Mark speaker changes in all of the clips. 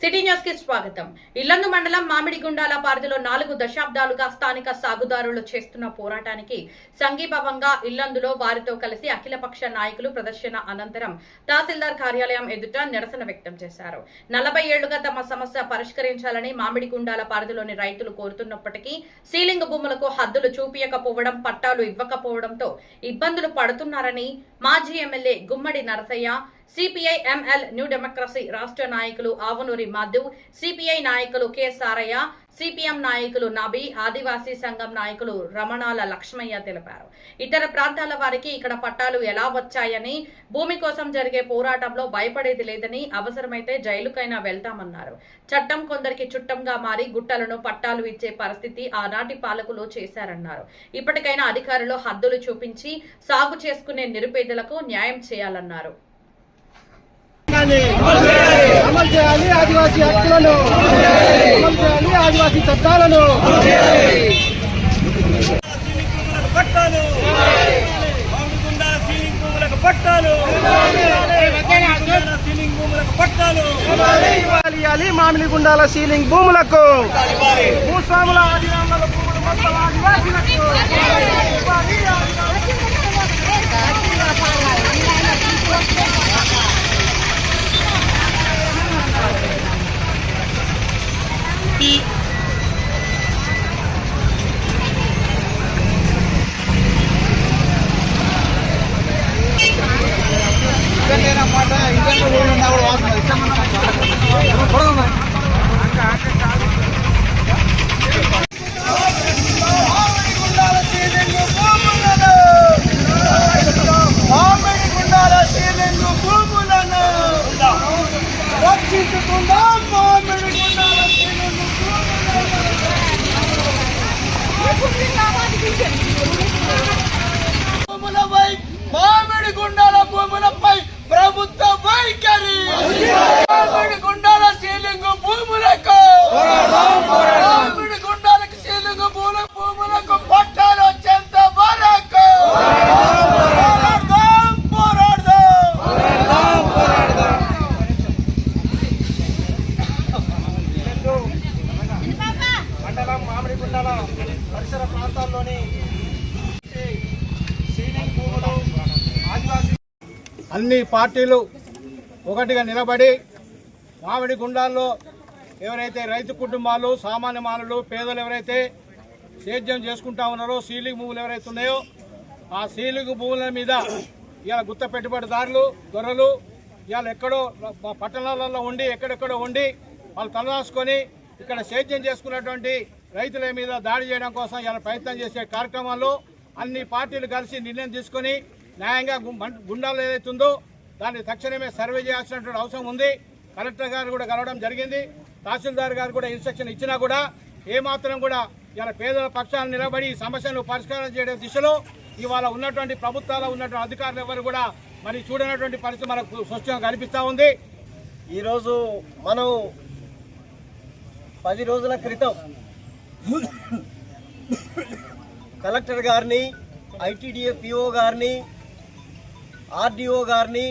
Speaker 1: City news కి స్వాగతం. ఇల్లందు మండలం మామిడిగుండాల పరిధిలో 4 దశాబ్దాలుగా స్థానిక సాగుదారులు చేస్తున్న పోరాటానికి సంఘీభావంగా ఇల్లందులో వారితో కలిసి అఖిలపక్ష నాయకులు ప్రదర్శన అనంతరం తహసీల్దార్ కార్యాలయం ఎదుట నిరసన వ్యక్తం చేశారు. 40 ఏళ్లుగా తమ సమస్య పరిష్కరించాలని మామిడిగుండాల పరిధిలోని రైతులు కోరుతున్నప్పటికీ సీలింగ్ భూములకు హద్దులు చూపియకపోవడం, పట్టాలు ఇవ్వకపోవడంతో ఇబ్బందులు పడుతున్నారని మాజీ MLA Gummadi Narasayya, CPI ML New Democracy రాష్ట్ర నాయకులు ఆవనూరి మధు, సిపిఐ నాయకులు కె సారయ్య, సిపిఎం నాయకులు నబీ, ఆదివాసీ సంఘం నాయకులు రమణాల లక్ష్మయ్య తెలిపారు. ఇతర ప్రాంతాల వారికి ఇక్కడ పట్టాలు ఎలా వచ్చాయని, భూమి కోసం జరిగే పోరాటంలో భయపడేది లేదని, అవసరమైతే జైలుకైనా వెళ్తామన్నారు. చట్టం కొందరికి చుట్టంగా మారి గుట్టలను పట్టాలు ఇచ్చే పరిస్థితి ఆనాటి పాలకులు చేశారన్నారు. ఇప్పటికైనా అధికారులు హద్దులు చూపించి సాగు చేసుకునే నిరుపేదలకు న్యాయం చేయాలన్నారు.
Speaker 2: అమలు చేయాలి ఆదివాసీ హక్కులను, అమలు చేయాలి ఆదివాసీ చట్టాలను.
Speaker 3: పట్టాలు సీలింగ్ భూములకు పట్టాలు, సీలింగ్ భూములకు పట్టాలు
Speaker 2: ఇవ్వాలి. మామిడిగుండాల సీలింగ్ భూములకు, భూస్వాముల ఆదివాసుల భూములు మొత్తం ఆదివాసీలకు
Speaker 3: మామిడిగుండాల భూములపై ప్రభుత్వ వైఖరి, మామిడిగుండాల సీలింగ్ భూములకు, మామిడిగుండాలకు సీలింగ్ భూములకు పట్టాలు వచ్చేంత వరకు
Speaker 2: మండలం మామిడిగుండాల పరిసర ప్రాంతాల్లోని అన్ని పార్టీలు ఒకటిగా నిలబడి మామిడిగుండాల్లో ఎవరైతే రైతు కుటుంబాలు, సామాన్య మానవులు, పేదలు ఎవరైతే సేద్యం చేసుకుంటా ఉన్నారో, సీలింగ్ భూములు ఎవరైతే ఉన్నాయో ఆ సీలింగ్ భూముల మీద ఇవాళ గుత్త పెట్టుబడిదారులు, దొరలు ఇవాళ ఎక్కడో పట్టణాలలో ఉండి ఎక్కడెక్కడో ఉండి వాళ్ళు తలదాచుకొని ఇక్కడ సేద్యం చేసుకున్నటువంటి రైతుల మీద దాడి చేయడం కోసం ఇలా ప్రయత్నం చేసే కార్యక్రమాల్లో అన్ని పార్టీలు కలిసి నిర్ణయం తీసుకొని న్యాయంగా గుండాలు ఏదైతే ఉందో దాన్ని తక్షణమే సర్వే చేయాల్సినటువంటి అవసరం ఉంది. కలెక్టర్ గారు కూడా కలవడం జరిగింది. తహసీల్దార్ గారు కూడా ఇన్స్ట్రక్షన్ ఇచ్చినా కూడా ఏమాత్రం కూడా ఇలా పేదల పక్షాలను నిలబడి ఈ సమస్యను పరిష్కారం చేయడం దిశలో ఇవాళ ఉన్నటువంటి ప్రభుత్వాల్లో ఉన్నటువంటి అధికారులు ఎవరు కూడా మరి చూడనటువంటి పరిస్థితి మనకు స్పష్టంగా కనిపిస్తూ ఉంది.
Speaker 4: ఈరోజు మనం 10 రోజుల క్రితం కలెక్టర్ గారిని, ఐటీడీఏ పిఓ గారిని, ఆర్డీఓ గారిని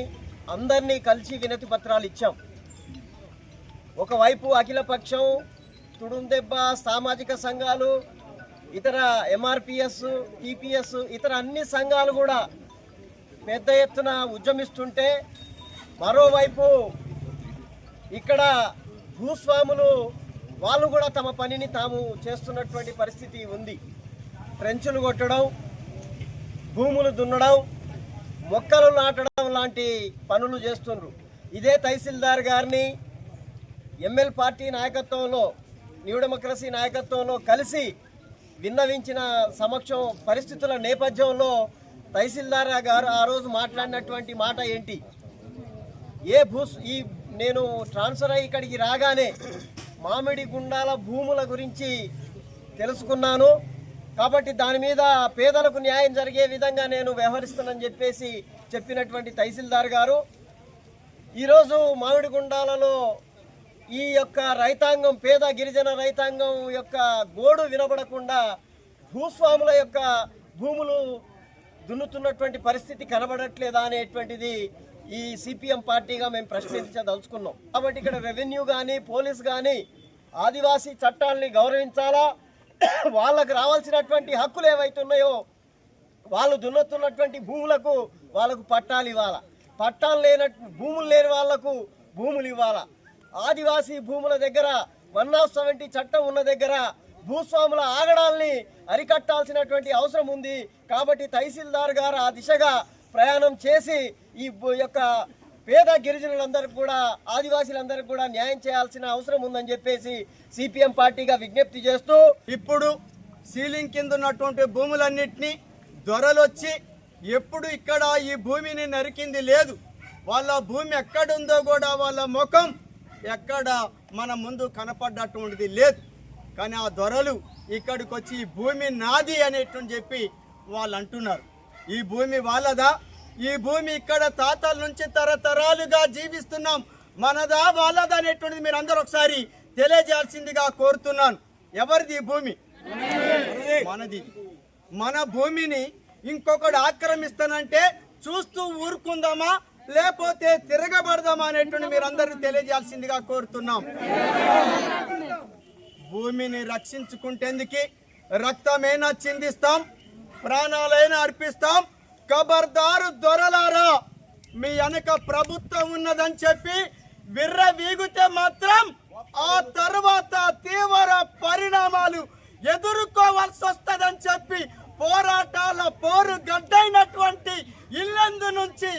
Speaker 4: అందరినీ కలిసి వినతి పత్రాలు ఇచ్చాం. ఒకవైపు అఖిలపక్షం, తుడుందెబ్బ, సామాజిక సంఘాలు, ఇతర ఎంఆర్పిఎస్, టీపీఎస్, ఇతర అన్ని సంఘాలు కూడా పెద్ద ఎత్తున ఉద్యమిస్తుంటే, మరోవైపు ఇక్కడ భూస్వాములు వాళ్ళు కూడా తమ పనిని తాము చేస్తున్నటువంటి పరిస్థితి ఉంది. ట్రెంచులు కొట్టడం, భూములు దున్నడం, మొక్కలు నాటడం లాంటి పనులు చేస్తుండ్రు. ఇదే తహసీల్దార్ గారిని ఎంఎల్ పార్టీ నాయకత్వంలో, న్యూ డెమోక్రసీ నాయకత్వంలో కలిసి విన్నవించిన పరిస్థితుల నేపథ్యంలో తహసీల్దార్ గారు ఆ రోజు మాట్లాడినటువంటి మాట ఏంటి? నేను ట్రాన్స్ఫర్ అయ్యి ఇక్కడికి రాగానే మామిడిగుండాల భూముల గురించి తెలుసుకున్నాను కాబట్టి దాని మీద పేదలకు న్యాయం జరిగే విధంగా నేను వ్యవహరిస్తానని చెప్పినటువంటి తహసీల్దార్ గారు ఈరోజు మామిడిగుండాలలో ఈ యొక్క రైతాంగం, పేద గిరిజన రైతాంగం యొక్క గోడు వినబడకుండా భూస్వాముల యొక్క భూములు దున్నుతున్నటువంటి పరిస్థితి కనబడట్లేదా అనేటువంటిది ఈ సిపిఎం పార్టీగా మేము ప్రశ్నించదలుచుకున్నాం. కాబట్టి ఇక్కడ రెవెన్యూ కానీ పోలీస్ కానీ ఆదివాసీ చట్టాలని గౌరవించాలా, వాళ్ళకు రావాల్సినటువంటి హక్కులు ఏవైతే ఉన్నాయో వాళ్ళు దున్నుతున్నటువంటి భూములకు వాళ్ళకు పట్టాలు ఇవ్వాలా, పట్టాలు భూములు లేని వాళ్లకు భూములు ఇవ్వాలా. ఆదివాసీ భూముల దగ్గర 170 చట్టం ఉన్న దగ్గర భూస్వాముల ఆగడాల్ని అరికట్టాల్సినటువంటి అవసరం ఉంది. కాబట్టి తహసీల్దార్ గారు ఆ దిశగా ప్రయాణం చేసి ఈ యొక్క పేద గిరిజనులందరికీ కూడా ఆదివాసీలందరికీ కూడా న్యాయం చేయాల్సిన అవసరం ఉందని చెప్పేసి సిపిఎం పార్టీగా విజ్ఞప్తి చేస్తూ,
Speaker 3: ఇప్పుడు సీలింగ్ కింద ఉన్నటువంటి భూములన్నింటినీ దొరలొచ్చి ఎప్పుడు ఇక్కడ ఈ భూమిని నరికింది లేదు. వాళ్ళ భూమి ఎక్కడుందో కూడా వాళ్ళ ముఖం ఎక్కడ మన ముందు కనపడ్డటువంటిది లేదు. కానీ ఆ దొరలు ఇక్కడికి వచ్చి ఈ భూమి నాది అనేటువంటి చెప్పి వాళ్ళు అంటున్నారు. ఈ భూమి వాళ్ళదా? ఈ భూమి ఇక్కడ తాతల నుంచి తరతరాలుగా జీవిస్తున్నాం, మనదా వాళ్ళదా అనేటువంటిది మీరు అందరూ ఒకసారి తెలియజేయాల్సిందిగా కోరుతున్నాను. ఎవరిది ఈ భూమి? మనది. మన భూమిని ఇంకొకడు ఆక్రమిస్తానంటే చూస్తూ ఊరుకుందామా లేకపోతే తిరగబడదామా అనేటువంటి మీరు అందరూ తెలియజేయాల్సిందిగా కోరుతున్నాం. భూమిని రక్షించుకుంటేందుకు రక్తమైనా చిందిస్తాం, ప్రాణాలైనా అర్పిస్తాం. ఖబర్దారు దొరలారా, మీ వెనక ప్రభుత్వం ఉన్నదని చెప్పి విర్రవీగితే మాత్రం ఆ తర్వాత తీవ్ర పరిణామాలు ఎదుర్కోవాల్సి వస్తుందని చెప్పి పోరాటాల పోరు గడ్డైనటువంటి ఇల్లందు నుంచి,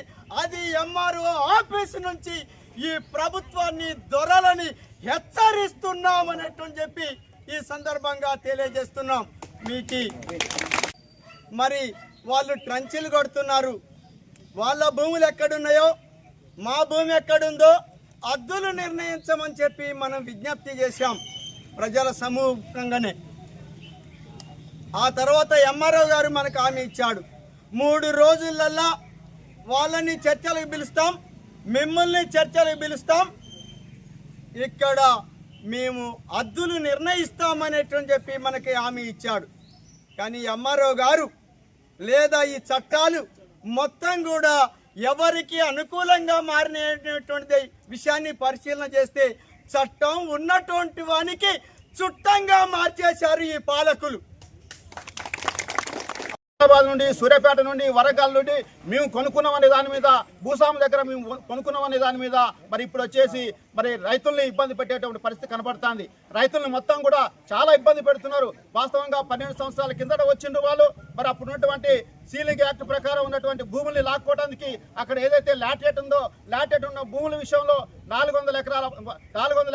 Speaker 3: అది ఎంఆర్ఓ ఆఫీసు నుంచి ఈ ప్రభుత్వాన్ని దొరలని హెచ్చరిస్తున్నాం అనేటువంటి చెప్పి ఈ సందర్భంగా తెలియజేస్తున్నాం. మీకు మరి వాళ్ళు ట్రంచులు కొడుతున్నారు. వాళ్ళ భూములు ఎక్కడున్నాయో మా భూమి ఎక్కడుందో అద్దులు నిర్ణయించమని చెప్పి మనం విజ్ఞప్తి చేశాం ప్రజల సమూహంగానే. ఆ తర్వాత ఎంఆర్ఓ గారు మనకు హామీ ఇచ్చాడు, 3 రోజులల్లా వాళ్ళని చర్చలకు పిలుస్తాం, మిమ్మల్ని చర్చలకు పిలుస్తాం, ఇక్కడ మేము అద్దులు నిర్ణయిస్తామనేటువంటి చెప్పి మనకి హామీ ఇచ్చాడు. కానీ ఎంఆర్ఓ గారు లేదా ఈ చట్టాలు మొత్తం కూడా ఎవరికి అనుకూలంగా మారినటువంటి విషయాన్ని పరిశీలన చేస్తే చట్టం ఉన్నటువంటి వానికి చుట్టంగా మార్చేశారు ఈ పాలకులు.
Speaker 2: హైదరాబాద్ నుండి, సూర్యాపేట నుండి, వరంగల్ నుండి మేము కొనుక్కున్నామనే దాని మీద, భూస్వామి దగ్గర మేము కొనుక్కున్నామనే దాని మీద మరి ఇప్పుడు వచ్చేసి మరి రైతుల్ని ఇబ్బంది పెట్టేటువంటి పరిస్థితి కనబడుతుంది. రైతుల్ని మొత్తం కూడా చాలా ఇబ్బంది పెడుతున్నారు. వాస్తవంగా 12 సంవత్సరాల కిందట వచ్చిండ్రు వాళ్ళు. మరి అప్పుడు ఉన్నటువంటి సీలింగ్ యాక్ట్ ప్రకారం ఉన్నటువంటి భూముల్ని లాక్కోవడానికి అక్కడ ఏదైతే లాటెట్ ఉందో, లాటెట్ ఉన్న భూముల విషయంలో 400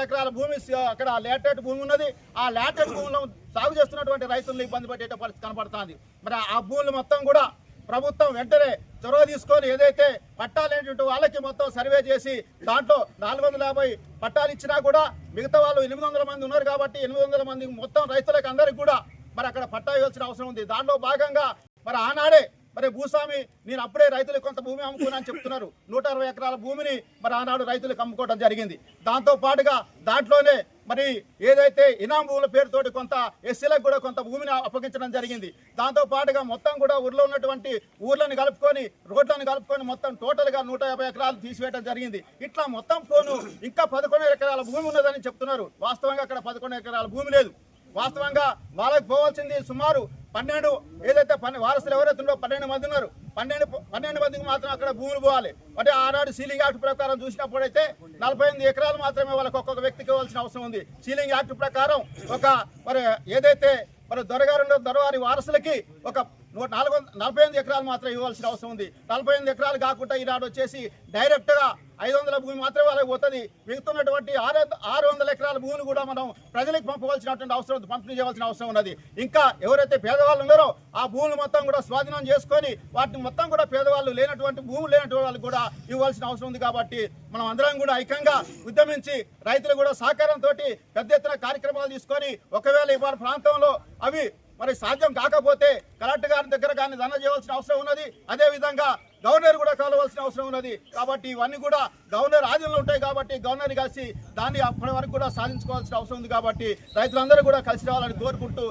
Speaker 2: ఎకరాల భూమి అక్కడ లాటెట్ భూమి ఉన్నది. ఆ లాటెట్ భూములను సాగు చేస్తున్నటువంటి రైతులను ఇబ్బంది పెట్టే పరిస్థితి కనబడుతుంది. మరి ఆ భూములు మొత్తం కూడా ప్రభుత్వం వెంటనే చొరవ తీసుకొని ఏదైతే పట్టాలేటువంటి వాళ్ళకి మొత్తం సర్వే చేసి దాంట్లో 450 పట్టాలు ఇచ్చినా కూడా మిగతా వాళ్ళు 800 మంది ఉన్నారు కాబట్టి 800 మంది మొత్తం రైతులకు అందరికి కూడా మరి అక్కడ పట్టా ఇవ్వాల్సిన అవసరం ఉంది. దాంట్లో భాగంగా మరి ఆనాడే మరి భూస్వామి నేను అప్పుడే రైతులకు కొంత భూమి అమ్ముకున్నా అని చెప్తున్నారు. 160 ఎకరాల భూమిని మరి ఆనాడు రైతులకు అమ్ముకోవడం జరిగింది. దాంతో పాటుగా దాంట్లోనే మరి ఏదైతే ఇనాం భూముల పేరుతోటి కొంత ఎస్సీలకు కూడా కొంత భూమిని అప్పగించడం జరిగింది. దాంతో పాటుగా మొత్తం కూడా ఊర్లో ఉన్నటువంటి ఊర్లను కలుపుకొని, రోడ్లను కలుపుకొని మొత్తం టోటల్గా 150 ఎకరాలు తీసివేయడం జరిగింది. ఇట్లా మొత్తం పోను ఇంకా 11 ఎకరాల భూమి ఉన్నదని చెప్తున్నారు. వాస్తవంగా అక్కడ 11 ఎకరాల భూమి లేదు. వాస్తవంగా వాళ్ళకి పోవాల్సింది సుమారు 12, ఏదైతే వారసులు ఎవరైతే ఉన్నారో 12 మంది ఉన్నారు. 12 మందికి మాత్రం అక్కడ భూములు పోవాలి. అంటే ఆనాడు సీలింగ్ యాక్ట్ ప్రకారం చూసినప్పుడైతే 48 ఎకరాలు మాత్రమే వాళ్ళకి ఒక్కొక్క వ్యక్తికి ఇవ్వాల్సిన అవసరం ఉంది. సీలింగ్ యాక్ట్ ప్రకారం ఒక మరి ఏదైతే మరి దొరగారి వారసులకి ఒక 48 ఎకరాలు మాత్రం ఇవ్వాల్సిన అవసరం ఉంది. 48 ఎకరాలు కాకుండా ఈనాడు వచ్చేసి డైరెక్ట్గా 500 భూమి మాత్రమే వాళ్ళకి పోతుంది. మిగుతున్నటువంటి 600 ఎకరాల భూమిని కూడా మనం ప్రజలకు పంపవలసినటువంటి అవసరం, పంపిణీ చేయవలసిన అవసరం ఉన్నది. ఇంకా ఎవరైతే పేదవాళ్ళు ఉన్నారో ఆ భూములు మొత్తం కూడా స్వాధీనం చేసుకొని వాటిని మొత్తం కూడా పేదవాళ్ళు లేనటువంటి భూములు లేనటువంటి వాళ్ళకి కూడా ఇవ్వాల్సిన అవసరం ఉంది. కాబట్టి మనం అందరం కూడా ఐక్యంగా ఉద్యమించి రైతులు కూడా సహకారంతో పెద్ద ఎత్తున కార్యక్రమాలు తీసుకొని ఒకవేళ ఇవాళ ప్రాంతంలో అవి మరి సాధ్యం కాకపోతే కలెక్టర్ గారి దగ్గర కానీ ధర్నా చేయవలసిన అవసరం ఉన్నది. అదేవిధంగా గవర్నర్ కూడా కలవలసిన అవసరం ఉన్నది. కాబట్టి ఇవన్నీ కూడా గవర్నర్ ఆధీనంలో ఉంటాయి. కాబట్టి గవర్నర్ కలిసి దాన్ని అప్పటి వరకు కూడా సాధించుకోవాల్సిన అవసరం ఉంది. కాబట్టి రైతులందరూ కూడా కలిసి రావాలని కోరుకుంటూ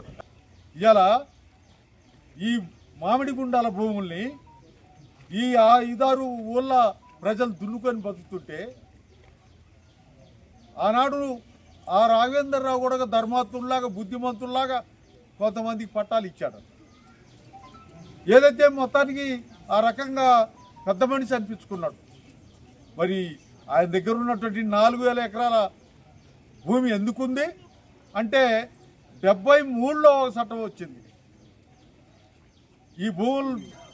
Speaker 5: ఇలా ఈ మామిడి గుండాల భూముల్ని ఈ 5-6 ఊళ్ళ ప్రజలు దున్నుకొని బతుకుతుంటే ఆనాడు ఆ రాఘవేంద్రరావు కూడా ధర్మాత్ముల్లాగా బుద్ధిమంతుల్లాగా కొంతమందికి పట్టాలు ఇచ్చాడు. ఏదైతే మొత్తానికి ఆ రకంగా పెద్ద మనిషి అనిపించుకున్నాడు. మరి ఆయన దగ్గర ఉన్నటువంటి 4,000 ఎకరాల భూమి ఎందుకుంది అంటే 73లో చట్టం వచ్చింది. ఈ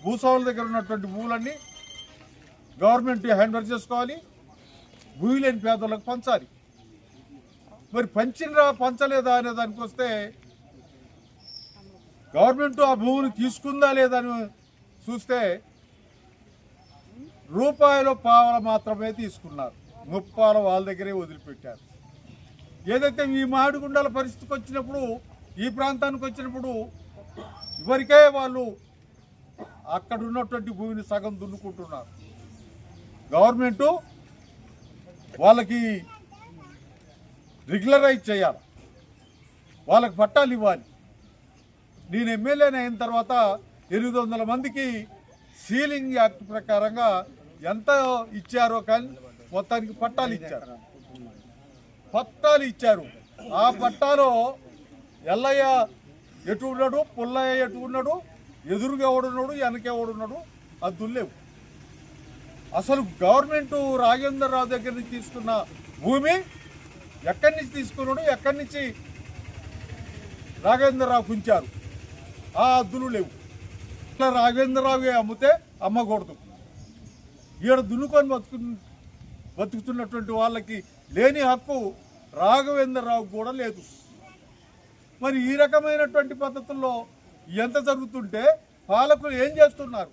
Speaker 5: భూస్వాముల దగ్గర ఉన్నటువంటి భూములన్నీ గవర్నమెంట్ హ్యాండ్ ఓవర్ చేసుకోవాలి, భూమి లేని పేదలకు పంచాలి. మరి పంచలేదా అనే దానికి వస్తే గవర్నమెంట్ ఆ భూమిని తీసుకుందా లేదా అని చూస్తే రూపాయల పావల మాత్రమే తీసుకున్నారు, 30 వాళ్ళ దగ్గరే వదిలిపెట్టారు. ఏదైతే ఈ మామిడిగుండాల పరిస్థితికి వచ్చినప్పుడు, ఈ ప్రాంతానికి వచ్చినప్పుడు ఇవరికే వాళ్ళు అక్కడ ఉన్నటువంటి భూమిని సగం దున్నుకుంటున్నారు. గవర్నమెంటు వాళ్ళకి రెగ్యులరైజ్ చేయాలి, వాళ్ళకి పట్టాలు ఇవ్వాలి. నేను ఎమ్మెల్యేని అయిన తర్వాత 800 మందికి సీలింగ్ యాక్ట్ ప్రకారంగా ఎంత ఇచ్చారో కానీ మొత్తానికి పట్టాలు ఇచ్చారు. ఆ పట్టాలో ఎల్లయ్య ఎటు ఉన్నాడు, పుల్లయ్య ఎటు ఉన్నాడు, ఎదురుగా ఎవడున్నాడు, వెనక ఎవడున్నాడు, అది లేవు. అసలు గవర్నమెంట్ రాఘవేంద్రరావు దగ్గర నుంచి తీసుకున్న భూమి ఎక్కడి నుంచి తీసుకున్నాడు, ఎక్కడి నుంచి రాఘవేంద్రరావుకు ఉంచారు, ఆ అద్దులు లేవు. ఇట్లా రాఘవేంద్రరావు అమ్మితే అమ్మకూడదు. ఈడ దున్నుకొని బతుకుతున్నటువంటి వాళ్ళకి లేని హక్కు రాఘవేంద్రరావుకు కూడా లేదు. మరి ఈ రకమైనటువంటి పద్ధతుల్లో ఎంత జరుగుతుంటే పాలకులు ఏం చేస్తున్నారు?